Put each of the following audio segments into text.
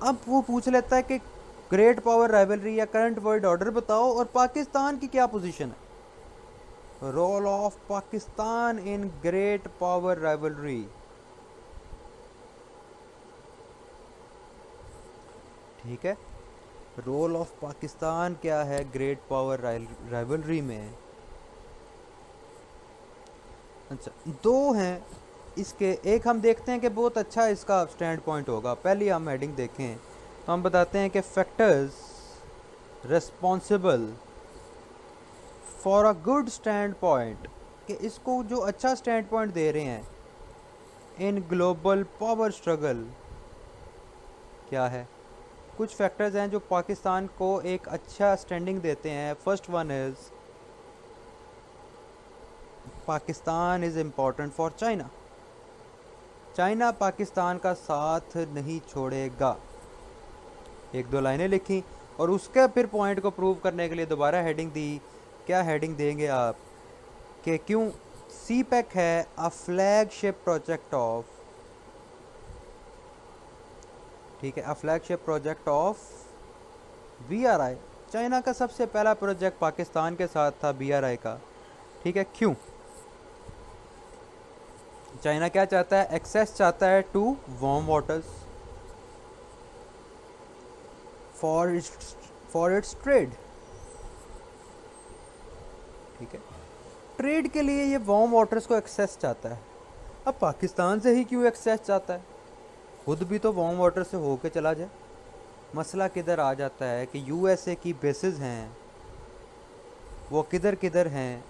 अब वो पूछ लेता है कि ग्रेट पावर राइवलरी या करंट वर्ल्ड ऑर्डर बताओ और पाकिस्तान की क्या पोजीशन है। Role of Pakistan in great power rivalry. ठीक है, रोल ऑफ पाकिस्तान क्या है ग्रेट पावर राइवलरी में। अच्छा, दो हैं इसके। एक हम देखते हैं कि बहुत अच्छा इसका स्टैंड पॉइंट होगा। पहली हम हेडिंग देखें तो हम बताते हैं कि factors responsible for a good stand point, कि इसको जो अच्छा स्टैंड पॉइंट दे रहे हैं इन ग्लोबल पावर स्ट्रगल क्या है। कुछ फैक्टर्स हैं जो पाकिस्तान को एक अच्छा स्टैंडिंग देते हैं। First one is Pakistan is important for China. China Pakistan का साथ नहीं छोड़ेगा। एक दो लाइनें लिखी और उसके फिर पॉइंट को प्रूव करने के लिए दोबारा हेडिंग दी। क्या हेडिंग देंगे आप कि क्यों सी पैक है अ फ्लैगशिप प्रोजेक्ट ऑफ, ठीक है, a flagship project of BRI। China का सबसे पहला प्रोजेक्ट पाकिस्तान के साथ था BRI का। ठीक है, क्यों? चाइना क्या चाहता है? एक्सेस चाहता है to warm waters for its trade. ठीक है, ट्रेड के लिए ये वार्म वाटर्स को एक्सेस चाहता है। अब पाकिस्तान से ही क्यों एक्सेस चाहता है? खुद भी तो वार्म वाटर से होके चला जाए। मसला किधर आ जाता है कि USA की बेसिस हैं वो किधर किधर हैं?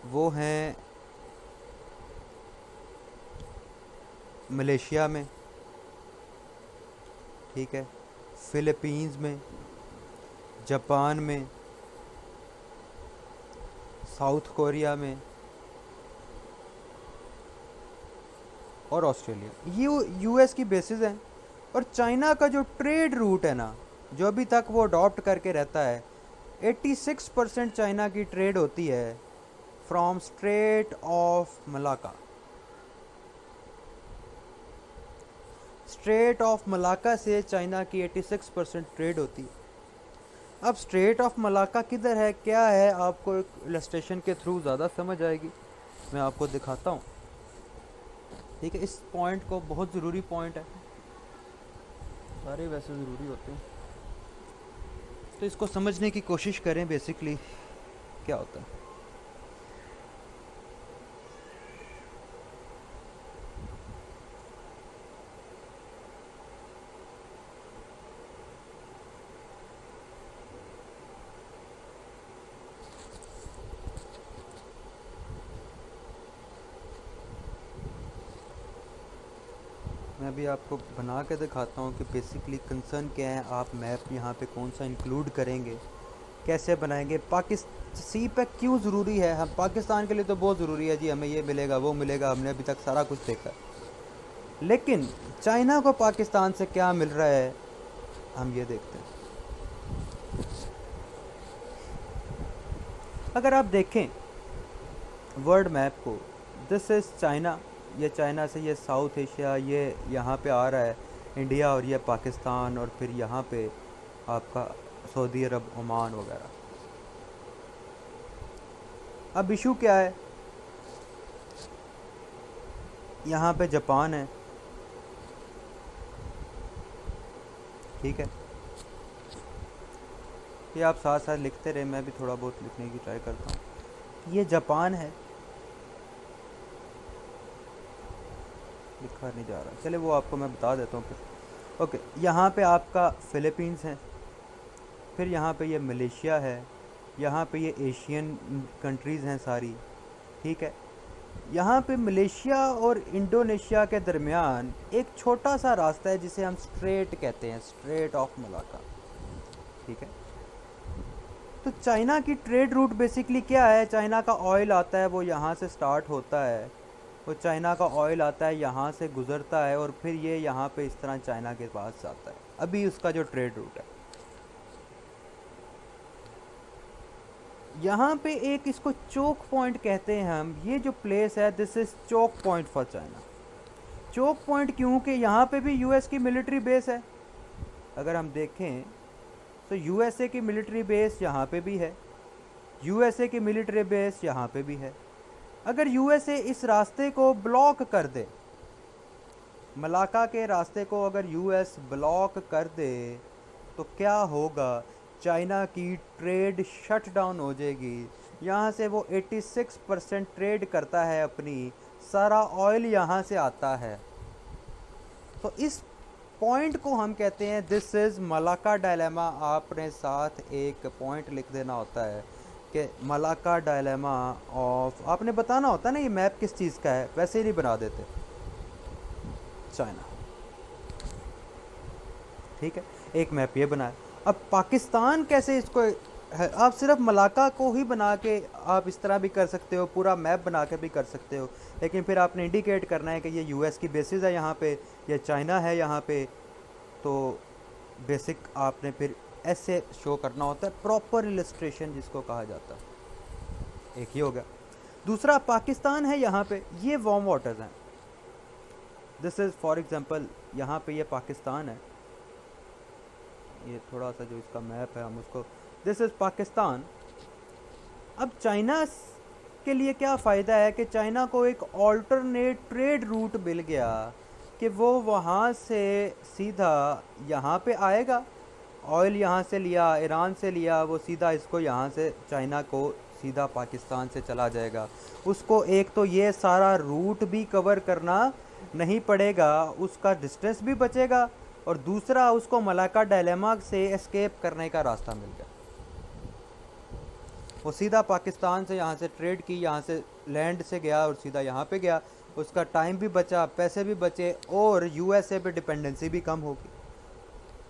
वो हैं मलेशिया में, ठीक है, फिलीपींस में, जापान में, साउथ कोरिया में और ऑस्ट्रेलिया। ये US की बेसिस हैं। और चाइना का जो ट्रेड रूट है ना, जो अभी तक वो अडॉप्ट करके रहता है, 86% चाइना की ट्रेड होती है from straight of Malacca. Straight of Malacca से चाइना की 86% ट्रेड होती है। अब स्ट्रेट ऑफ मलाका किधर है, क्या है, आपको एक इलस्ट्रेशन के थ्रू ज़्यादा समझ आएगी। मैं आपको दिखाता हूँ। ठीक है, इस पॉइंट को बहुत ज़रूरी पॉइंट है, सारे वैसे ज़रूरी होते हैं, तो इसको समझने की कोशिश करें बेसिकली क्या होता है। मैं अभी आपको बना के दिखाता हूँ कि बेसिकली कंसर्न क्या है। आप मैप यहाँ पे कौन सा इंक्लूड करेंगे, कैसे बनाएंगे, सी पैक क्यों ज़रूरी है। हम पाकिस्तान के लिए तो बहुत ज़रूरी है जी, हमें ये मिलेगा वो मिलेगा, हमने अभी तक सारा कुछ देखा। लेकिन चाइना को पाकिस्तान से क्या मिल रहा है, हम ये देखते हैं। अगर आप देखें वर्ल्ड मैप को, दिस इज़ चाइना, ये चाइना से ये साउथ एशिया, ये यहाँ पे आ रहा है इंडिया, और ये पाकिस्तान, और फिर यहाँ पे आपका सऊदी अरब, ओमान वगैरह। अब इशू क्या है, यहाँ पे जापान है, ठीक है, ये आप साथ साथ लिखते रहे, मैं भी थोड़ा बहुत लिखने की ट्राई करता हूँ। ये जापान है, लिखा नहीं जा रहा, चले वो आपको मैं बता देता हूँ फिर। ओके, यहाँ पे आपका फिलीपींस है, फिर यहाँ पे ये मलेशिया है, यहाँ पे ये एशियन कंट्रीज़ हैं सारी, ठीक है। यहाँ पे मलेशिया और इंडोनेशिया के दरमियान एक छोटा सा रास्ता है जिसे हम स्ट्रेट कहते हैं, स्ट्रेट ऑफ मलाका, ठीक है। तो चाइना की ट्रेड रूट बेसिकली क्या है, चाइना का ऑयल आता है, वो यहाँ से स्टार्ट होता है, वो चाइना का ऑयल आता है, यहाँ से गुज़रता है, और फिर ये यहाँ पे इस तरह चाइना के पास जाता है। अभी उसका जो ट्रेड रूट है, यहाँ पे एक इसको चोक पॉइंट कहते हैं हम। ये जो प्लेस है, this is choke point for China. Choke point क्यों कि यहाँ पे भी US की मिलिट्री बेस है, अगर हम देखें तो यूएसए की मिलिट्री बेस यहाँ पे भी है, यूएसए की मिलिट्री बेस यहाँ पे भी है। अगर यूएसए इस रास्ते को ब्लॉक कर दे, मलाका के रास्ते को अगर यूएस ब्लॉक कर दे तो क्या होगा? चाइना की ट्रेड शट डाउन हो जाएगी। यहाँ से वो 86% ट्रेड करता है अपनी, सारा ऑयल यहाँ से आता है। तो इस पॉइंट को हम कहते हैं दिस इज़ मलाका डायलेमा। आपने साथ एक पॉइंट लिख देना होता है कि मलाका डायलेमा ऑफ, आपने बताना होता है ना ये मैप किस चीज़ का है, वैसे ही नहीं बना देते। चाइना, ठीक है, एक मैप ये बनाया। अब पाकिस्तान कैसे इसको है, आप सिर्फ मलाका को ही बना के आप इस तरह भी कर सकते हो, पूरा मैप बना के भी कर सकते हो, लेकिन फिर आपने इंडिकेट करना है कि ये यूएस की बेसिस है यहाँ पे, ये चाइना है यहाँ पे। तो बेसिक आपने फिर ऐसे शो करना होता है, प्रॉपर इलस्ट्रेशन जिसको कहा जाता है। एक ही हो गया। दूसरा, पाकिस्तान है यहाँ पे, ये वार्म वाटर्स हैं। दिस इज़ फॉर एग्जांपल, यहाँ पे ये पाकिस्तान है, ये थोड़ा सा जो इसका मैप है हम उसको, दिस इज़ पाकिस्तान। अब चाइना के लिए क्या फ़ायदा है कि चाइना को एक ऑल्टरनेट ट्रेड रूट मिल गया कि वो वहाँ से सीधा यहाँ पे आएगा, ऑयल यहाँ से लिया, ईरान से लिया, वो सीधा इसको यहाँ से चाइना को सीधा पाकिस्तान से चला जाएगा। उसको एक तो ये सारा रूट भी कवर करना नहीं पड़ेगा, उसका डिस्टेंस भी बचेगा, और दूसरा उसको मलाका डायलेमा से एस्केप करने का रास्ता मिल गया। वो सीधा पाकिस्तान से यहाँ से ट्रेड की, यहाँ से लैंड से गया और सीधा यहाँ पे गया, उसका टाइम भी बचा, पैसे भी बचे, और यूएसए पे डिपेंडेंसी भी कम होगी।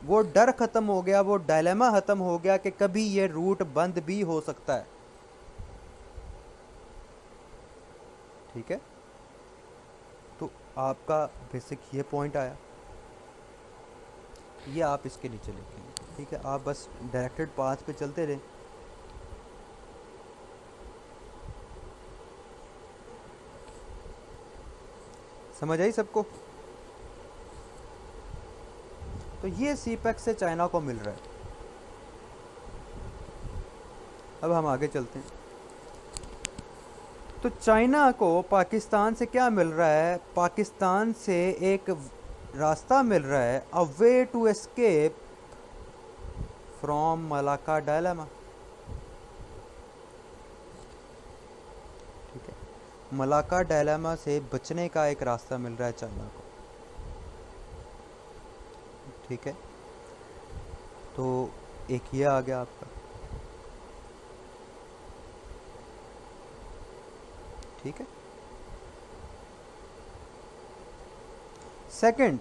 वो डर ख़त्म हो गया, वो डायलेमा ख़त्म हो गया कि कभी ये रूट बंद भी हो सकता है। ठीक है, तो आपका बेसिक ये पॉइंट आया, ये आप इसके नीचे लिखेंगे। ठीक है, आप बस डायरेक्टेड पाथ पे चलते रहें। समझ आई सबको? तो ये सीपेक से चाइना को मिल रहा है। अब हम आगे चलते हैं। तो चाइना को पाकिस्तान से क्या मिल रहा है? पाकिस्तान से एक रास्ता मिल रहा है, a way to escape from Malacca dilemma. ठीक है, मलाका डायलेमा से बचने का एक रास्ता मिल रहा है चाइना को। ठीक है, तो एक ये आ गया आपका। ठीक है, सेकंड,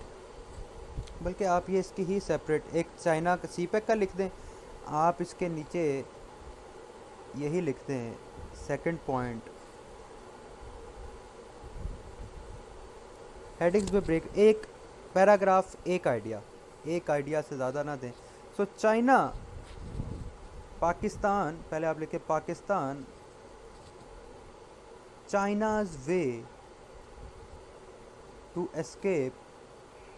बल्कि आप ये इसकी ही सेपरेट एक चाइना का सीपेक का लिख दें, आप इसके नीचे यही लिख दें सेकंड पॉइंट, हेडिंग्स में ब्रेक, एक पैराग्राफ, एक आइडिया से ज़्यादा ना दें। सो चाइना, पाकिस्तान, पहले आप लिखे Pakistan, China's way to escape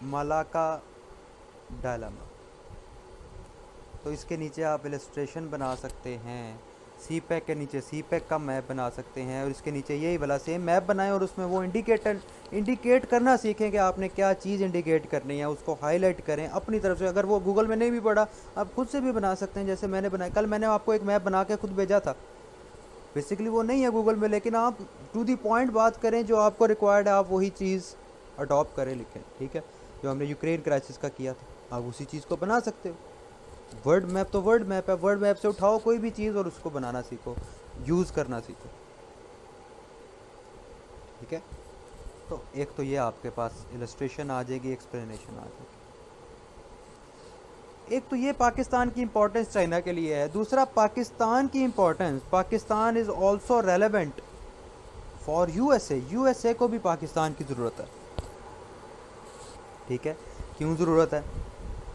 Malacca dilemma. तो इसके नीचे आप इलस्ट्रेशन बना सकते हैं, सीपेक के नीचे सीपेक का मैप बना सकते हैं, और इसके नीचे यही वाला सेम मैप बनाएं, और उसमें वो इंडिकेट करना सीखें कि आपने क्या चीज़ इंडिकेट करनी है, उसको हाईलाइट करें अपनी तरफ से। अगर वो गूगल में नहीं भी पड़ा, आप खुद से भी बना सकते हैं, जैसे मैंने बनाया। कल मैंने आपको एक मैप बना के खुद भेजा था, बेसिकली वो नहीं है गूगल में, लेकिन आप टू दी पॉइंट बात करें, जो आपको रिक्वायर्ड है आप वही चीज़ अडॉप्ट करें, लिखें। ठीक है, जो हमने यूक्रेन क्राइसिस का किया था, आप उसी चीज़ को बना सकते हो। वर्ड मैप तो वर्ड मैप है, वर्ड मैप से उठाओ कोई भी चीज़ और उसको बनाना सीखो, यूज़ करना सीखो। ठीक है, तो एक तो ये आपके पास इलस्ट्रेशन आ जाएगी, एक्सप्लेनेशन आ जाएगी। एक तो ये पाकिस्तान की इंपॉर्टेंस चाइना के लिए है। दूसरा, पाकिस्तान की importance, Pakistan is also relevant for USA. USA को भी पाकिस्तान की ज़रूरत है। ठीक है, क्यों ज़रूरत है?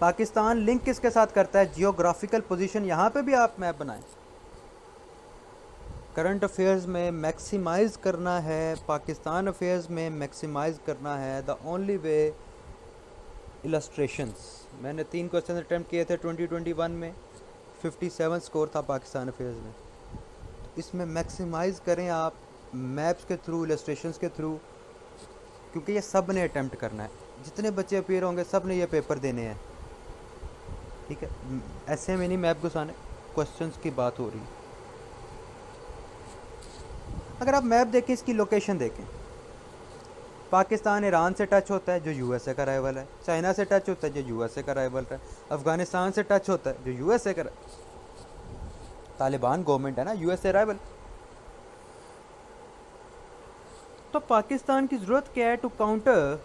पाकिस्तान लिंक किसके साथ करता है? Geographical position. यहाँ पे भी आप मैप बनाएं। करंट अफेयर्स में मैक्सिमाइज़ करना है, पाकिस्तान अफेयर्स में मैक्सिमाइज़ करना है। The only way illustrations. मैंने 3 क्वेश्चन अटैम्प्ट किए थे 2021 में, 57 स्कोर था पाकिस्तान अफेयर्स में। इसमें मैक्सिमाइज़ करें आप मैप्स के थ्रू, इलस्ट्रेशंस के थ्रू, क्योंकि ये सब ने अटैम्प्ट करना है। जितने बच्चे अपीयर होंगे सब ने ये पेपर देने हैं, ठीक है। ऐसे में नहीं मैप घुसाने, क्वेश्चंस की बात हो रही है। अगर आप मैप देखें, इसकी लोकेशन देखें, पाकिस्तान ईरान से टच होता है जो यूएसए का राइवल है, चाइना से टच होता है जो यूएसए का राइवल है, अफगानिस्तान से टच होता है जो यूएसए का, तालिबान गवर्नमेंट है ना, यूएसए राइवल। तो पाकिस्तान की ज़रूरत क्या है टू काउंटर,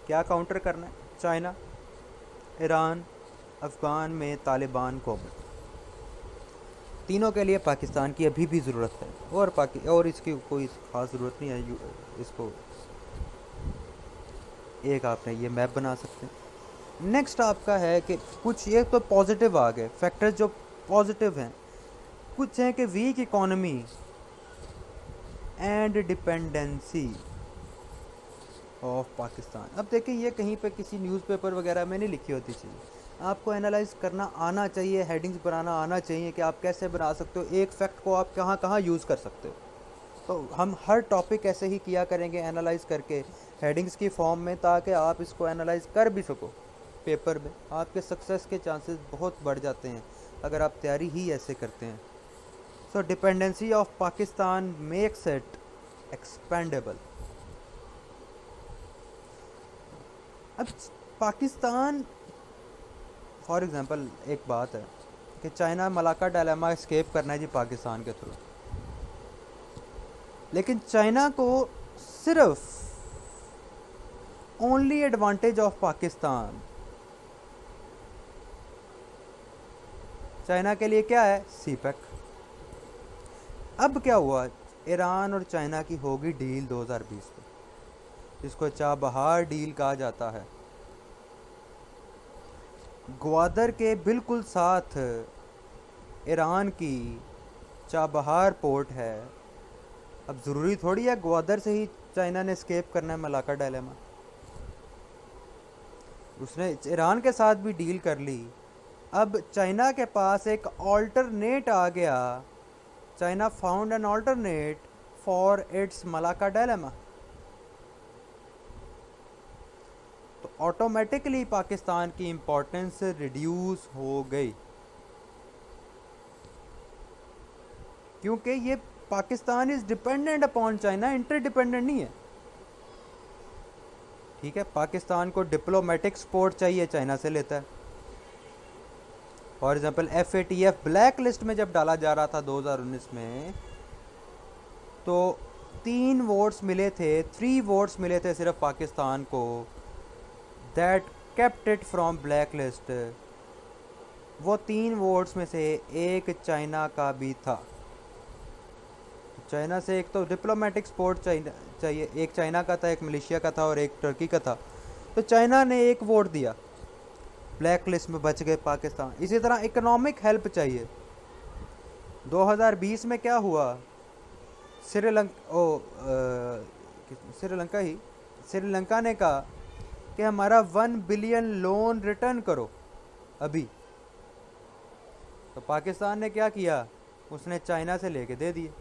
क्या काउंटर करना है? चाइना, ईरान, अफगान में तालिबान गवर्नमेंट, तीनों के लिए पाकिस्तान की अभी भी ज़रूरत है। और इसकी कोई ख़ास ज़रूरत नहीं है। इसको एक आपने ये मैप बना सकते हैं। नेक्स्ट आपका है कि कुछ ये तो पॉजिटिव आ गए फैक्टर्स जो पॉजिटिव हैं, कुछ हैं कि weak economy and dependency of Pakistan. अब देखें, ये कहीं पे किसी न्यूज़पेपर वगैरह में नहीं लिखी होती चीज़, आपको एनालाइज करना आना चाहिए, हेडिंग्स बनाना आना चाहिए कि आप कैसे बना सकते हो, एक फैक्ट को आप कहाँ कहाँ यूज़ कर सकते हो। तो हम हर टॉपिक ऐसे ही किया करेंगे, एनालाइज करके हेडिंग्स की फॉर्म में, ताकि आप इसको एनालाइज कर भी सको पेपर में। आपके सक्सेस के चांसेस बहुत बढ़ जाते हैं अगर आप तैयारी ही ऐसे करते हैं। So dependency of Pakistan makes it expendable. अब पाकिस्तान, फॉर एग्ज़ाम्पल एक बात है कि चाइना मलाक्का डायलेमा एस्केप करना है जी पाकिस्तान के थ्रू, लेकिन चाइना को सिर्फ only advantage of Pakistan, China के लिए क्या है? सी पैक। अब क्या हुआ, ईरान और चाइना की होगी डील 2020 में, जिसको चाबहार डील कहा जाता है। ग्वादर के बिल्कुल साथ ईरान की चाबहार पोर्ट है। अब ज़रूरी थोड़ी है ग्वादर से ही चाइना ने एस्केप करना है मलाक्का डायलेमा, उसने ईरान के साथ भी डील कर ली। अब चाइना के पास एक ऑल्टरनेट आ गया, China found an alternate for its Malacca dilemma. तो ऑटोमेटिकली पाकिस्तान की इंपॉर्टेंस रिड्यूस हो गई, क्योंकि ये Pakistan is dependent upon China, interdependent नहीं है। ठीक है, पाकिस्तान को डिप्लोमेटिक सपोर्ट चाहिए, चाइना से लेता है। For example FATF black list में जब डाला जा रहा था 2019 में, तो 3 वोट्स मिले थे, 3 वोट्स मिले थे सिर्फ पाकिस्तान को, that kept it from black list. वो 3 वोट्स में से एक चाइना का भी था। चाइना से एक तो डिप्लोमेटिक सपोर्ट चाहिए, एक चाइना का था, एक मलेशिया का था और एक टर्की का था। तो चाइना ने एक वोट दिया, ब्लैक लिस्ट में बच गए पाकिस्तान। इसी तरह इकोनॉमिक हेल्प चाहिए। 2020 में क्या हुआ, श्रीलंका ने कहा कि हमारा 1 बिलियन लोन रिटर्न करो अभी। तो पाकिस्तान ने क्या किया, उसने चाइना से लेके दे दिए।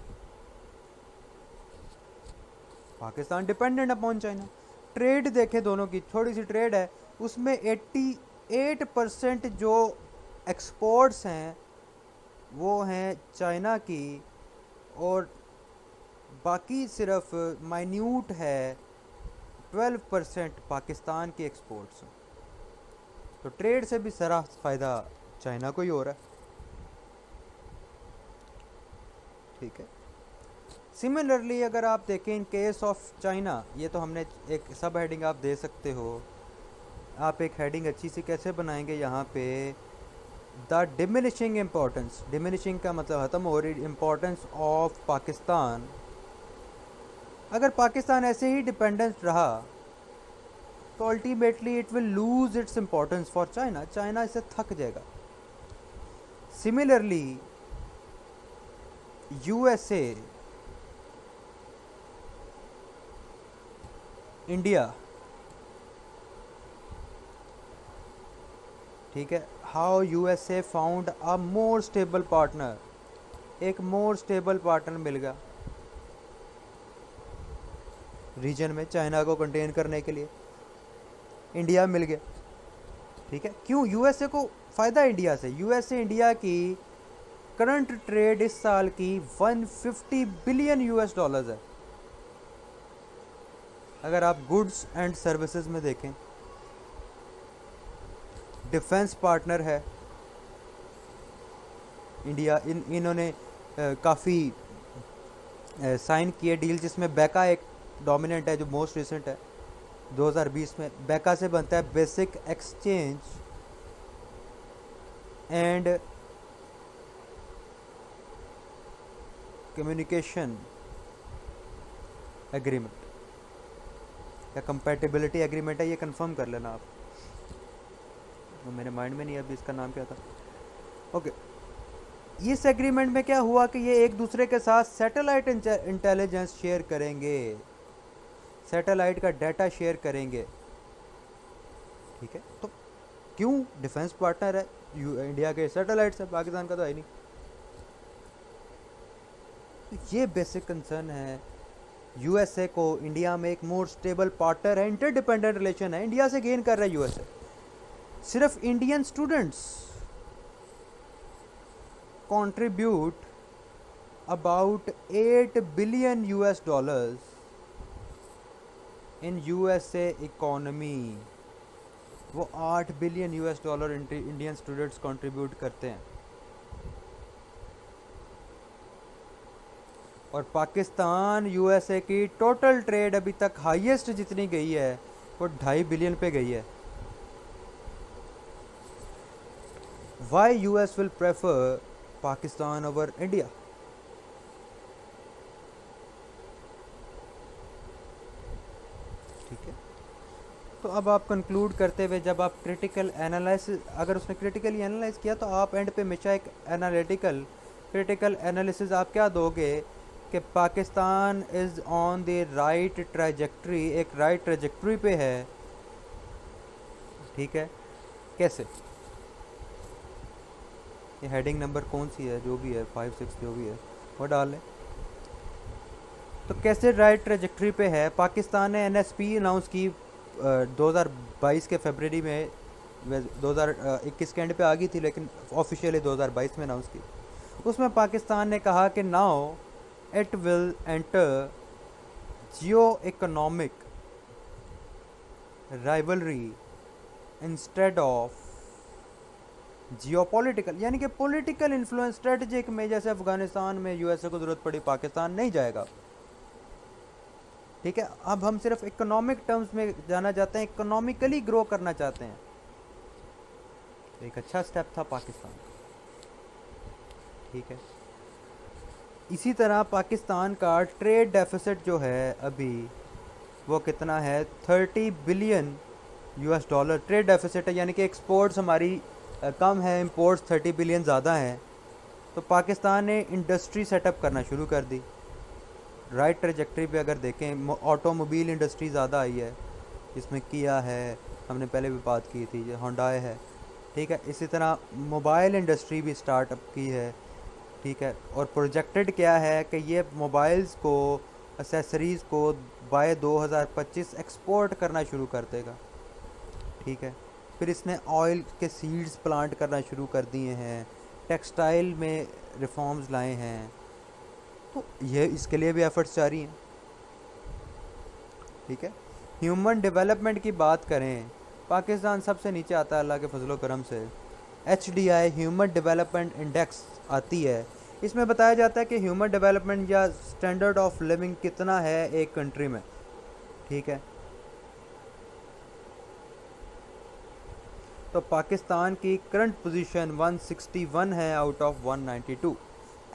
Pakistan dependent upon China. Trade देखें, दोनों की थोड़ी सी ट्रेड है, उसमें 88% जो एक्सपोर्ट्स हैं वो हैं चाइना की, और बाकी सिर्फ माइन्यूट है 12% पाकिस्तान की एक्सपोर्ट्स। तो ट्रेड से भी सारा फ़ायदा चाइना को ही हो रहा है। ठीक है, सिमिलरली अगर आप देखें इन केस ऑफ चाइना, ये तो हमने एक सब हेडिंग आप दे सकते हो। आप एक हेडिंग अच्छी सी कैसे बनाएंगे यहाँ पे, द डिमिनिशिंग इम्पोर्टेंस, डिमिनिशिंग का मतलब ख़त्म हो रही इम्पोर्टेंस ऑफ पाकिस्तान। अगर पाकिस्तान ऐसे ही डिपेंडेंट रहा तो ultimately it will lose its importance for China, China इससे थक जाएगा। सिमिलरली USA, इंडिया ठीक है, how USA found a more stable partner, एक मोर स्टेबल पार्टनर मिल गया रीजन में चाइना को कंटेन करने के लिए, इंडिया मिल गया। ठीक है, क्यों यूएसए को फ़ायदा इंडिया से? यूएसए इंडिया की करंट ट्रेड इस साल की 150 बिलियन यूएस डॉलर्स है। अगर आप गुड्स एंड सर्विसेज में देखें, डिफेंस पार्टनर है इंडिया, इन्होंने काफ़ी साइन किए डील, जिसमें बैका एक डोमिनेंट है जो मोस्ट रिसेंट है 2020 में। बैका से बनता है basic exchange and communication agreement या कंपैटिबिलिटी एग्रीमेंट है, ये कंफर्म कर लेना आप, तो मेरे माइंड में नहीं है अभी इसका नाम क्या था। ओके, इस एग्रीमेंट में क्या हुआ कि ये एक दूसरे के साथ सैटेलाइट इंटेलिजेंस शेयर करेंगे, सैटेलाइट का डाटा शेयर करेंगे। ठीक है, तो क्यों? डिफेंस पार्टनर है, इंडिया के सैटेलाइट्स है, पाकिस्तान का तो है नहीं। तो ये बेसिक कंसर्न है यूएसए को इंडिया में एक मोर स्टेबल पार्टनर है, इंटरडिपेंडेंट रिलेशन है, इंडिया से गेन कर रहा है यूएसए। सिर्फ Indian students contribute about 8 billion US dollars in USA economy. वो 8 billion US dollar Indian students contribute करते हैं, और पाकिस्तान यूएसए की टोटल ट्रेड अभी तक हाईएस्ट जितनी गई है वो 2.5 बिलियन पे गई है। Why US will prefer Pakistan over India? ठीक है, तो अब आप कंक्लूड करते हुए, जब आप क्रिटिकल एनालिसिस, अगर उसने क्रिटिकली एनालाइज किया तो आप एंड पे हमेशा एक एनालिटिकल क्रिटिकल एनालिसिस आप क्या दोगे कि Pakistan is on the right trajectory, एक राइट ट्रैजेक्टरी पे है। ठीक है, कैसे? ये हेडिंग नंबर कौन सी है, जो भी है 5 6 जो भी है वो डाल लें। तो कैसे राइट ट्रैजेक्टरी पे है? पाकिस्तान ने एनएसपी अनाउंस की 2022 के फरवरी में, 2021 के एंड पे आ गई थी, लेकिन ऑफिशियली 2022 में अनाउंस की। उसमें पाकिस्तान ने कहा कि now it will enter Jio economic rivalry instead of geopolitical, यानी कि पॉलिटिकल इन्फ्लुएंस स्ट्रेटजिक में, जैसे अफगानिस्तान में यूएसए को ज़रूरत पड़ी पाकिस्तान नहीं जाएगा। ठीक है, अब हम सिर्फ इकोनॉमिक टर्म्स में जाना चाहते हैं, इकोनॉमिकली ग्रो करना चाहते हैं। एक अच्छा स्टेप था पाकिस्तान। ठीक है, इसी तरह पाकिस्तान का ट्रेड डेफिसिट जो है अभी वो कितना है? 30 billion US dollar trade deficit है, यानी कि एक्सपोर्ट्स हमारी कम है, इंपोर्ट्स 30 बिलियन ज़्यादा है। तो पाकिस्तान ने इंडस्ट्री सेटअप करना शुरू कर दी। राइट ट्रैजेक्टरी पे अगर देखें, ऑटोमोबाइल इंडस्ट्री ज़्यादा आई है, इसमें किया है, हमने पहले भी बात की थी, होंडाई है। ठीक है, इसी तरह मोबाइल इंडस्ट्री भी स्टार्टअप की है। ठीक है, और प्रोजेक्टेड क्या है कि ये मोबाइल्स को, एसेसरीज़ को बाय 2025 एक्सपोर्ट करना शुरू कर देगा। ठीक है, फिर इसने ऑयल के सीड्स प्लांट करना शुरू कर दिए हैं, टेक्सटाइल में रिफॉर्म्स लाए हैं, तो ये इसके लिए भी एफर्ट्स जारी हैं। ठीक है, ह्यूमन डेवलपमेंट की बात करें, पाकिस्तान सबसे नीचे आता है अल्लाह के फजलो करम से। HDI ह्यूमन डेवलपमेंट इंडेक्स आती है, इसमें बताया जाता है कि ह्यूमन डेवलपमेंट या स्टैंडर्ड ऑफ लिविंग कितना है एक कंट्री में। ठीक है, तो पाकिस्तान की करंट पोजीशन 161 है out of 192।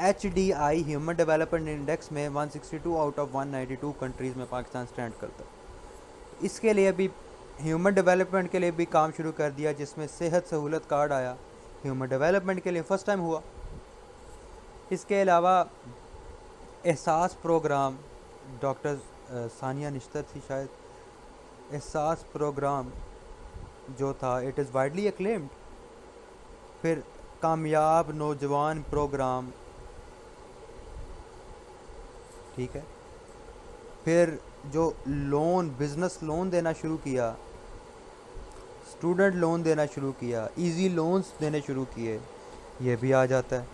HDI human development index में 162 आउट ऑफ 192 कंट्रीज़ में पाकिस्तान स्टैंड करता है। इसके लिए भी ह्यूमन डेवलपमेंट के लिए भी काम शुरू कर दिया, जिसमें सेहत सहूलत कार्ड आया, ह्यूमन डेवलपमेंट के लिए फ़र्स्ट टाइम हुआ। इसके अलावा एहसास प्रोग्राम, डॉक्टर सानिया निश्तर थी शायद, एहसास प्रोग्राम जो था, इट इज़ वाइडली एक्लेम्ड फिर कामयाब नौजवान प्रोग्राम, ठीक है। फिर जो लोन, बिजनेस लोन देना शुरू किया, स्टूडेंट लोन देना शुरू किया, इजी लोन्स देने शुरू किए, ये भी आ जाता है।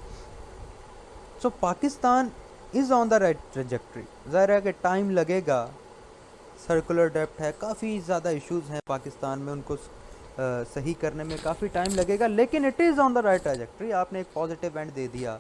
So Pakistan is on the right trajectory. ज़ाहिर है कि टाइम लगेगा, सर्कुलर डेप्ट है, काफ़ी ज़्यादा इश्यूज हैं पाकिस्तान में, उनको सही करने में काफ़ी टाइम लगेगा, लेकिन it is on the right trajectory. आपने एक पॉजिटिव एंड दे दिया।